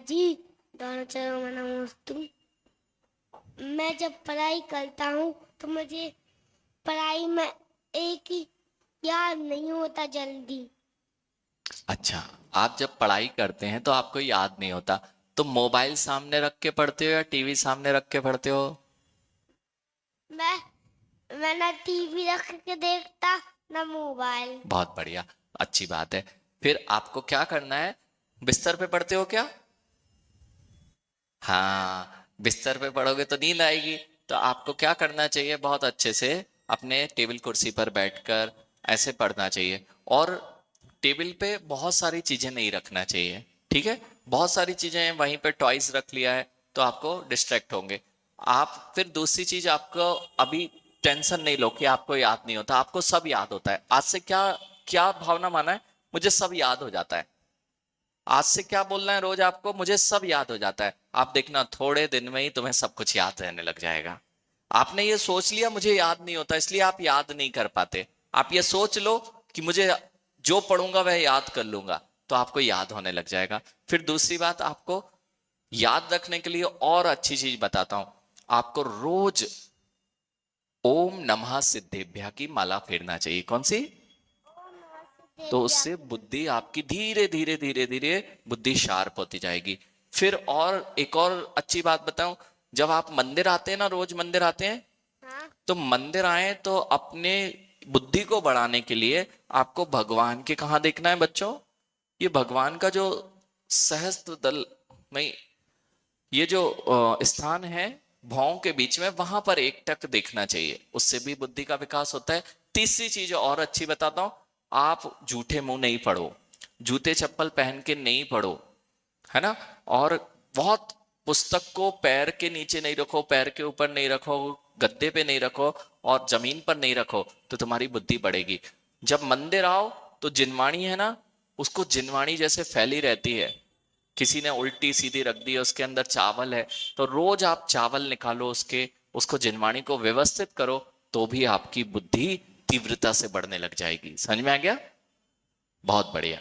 जी, दोनों चरणों में नमोस्तु। मैं जब पढ़ाई करता हूँ तो मुझे पढ़ाई में एक ही याद नहीं होता जल्दी। अच्छा, आप जब पढ़ाई करते हैं तो आपको याद नहीं होता, तो मोबाइल सामने रख के पढ़ते हो या टीवी सामने रख के पढ़ते हो? मैं ना टीवी रख के देखता ना मोबाइल। बहुत बढ़िया, अच्छी बात है। फिर आपको क्या करना है, बिस्तर पे पढ़ते हो क्या? हाँ। हाँ, बिस्तर पे पढ़ोगे तो नींद आएगी। तो आपको क्या करना चाहिए, बहुत अच्छे से अपने टेबल कुर्सी पर बैठकर ऐसे पढ़ना चाहिए। और टेबल पे बहुत सारी चीजें नहीं रखना चाहिए, ठीक है? बहुत सारी चीजें वहीं पे टॉयज रख लिया है तो आपको डिस्ट्रैक्ट होंगे आप। फिर दूसरी चीज, आपको अभी टेंशन नहीं लो कि आपको याद नहीं होता, आपको सब याद होता है। आज से क्या क्या भावना माना है, मुझे सब याद हो जाता है। आज से क्या बोलना है रोज आपको, मुझे सब याद हो जाता है। आप देखना थोड़े दिन में ही तुम्हें सब कुछ याद रहने लग जाएगा। आपने ये सोच लिया मुझे याद नहीं होता इसलिए आप याद नहीं कर पाते। आप ये सोच लो कि मुझे जो पढ़ूंगा वह याद कर लूंगा, तो आपको याद होने लग जाएगा। फिर दूसरी बात, आपको याद रखने के लिए और अच्छी चीज बताता हूं। आपको रोज ओम नमः सिद्धेभ्य की माला फेरना चाहिए। कौन सी? तो उससे बुद्धि आपकी धीरे धीरे धीरे धीरे बुद्धि शार्प होती जाएगी। फिर और एक और अच्छी बात बताऊं, जब आप मंदिर आते हैं ना, रोज मंदिर आते हैं, हाँ। तो मंदिर आए तो अपने बुद्धि को बढ़ाने के लिए आपको भगवान के कहाँ देखना है बच्चों? ये भगवान का जो सहस्त्र दल नहीं, ये जो स्थान है भौं के बीच में, वहां पर एक टक देखना चाहिए, उससे भी बुद्धि का विकास होता है। तीसरी चीज और अच्छी बताता हूं, आप झूठे मुंह नहीं पढ़ो, जूते चप्पल पहन के नहीं पढ़ो, है ना? और बहुत पुस्तक को पैर के नीचे नहीं रखो, पैर के ऊपर नहीं रखो, गद्दे पे नहीं रखो और जमीन पर नहीं रखो, तो तुम्हारी बुद्धि बढ़ेगी। जब मंदिर आओ तो जिनवाणी है ना, उसको जिनवाणी जैसे फैली रहती है, किसी ने उल्टी सीधी रख दी है, उसके अंदर चावल है, तो रोज आप चावल निकालो उसके, उसको जिनवाणी को व्यवस्थित करो, तो भी आपकी बुद्धि तीव्रता से बढ़ने लग जाएगी। समझ में आ गया? बहुत बढ़िया।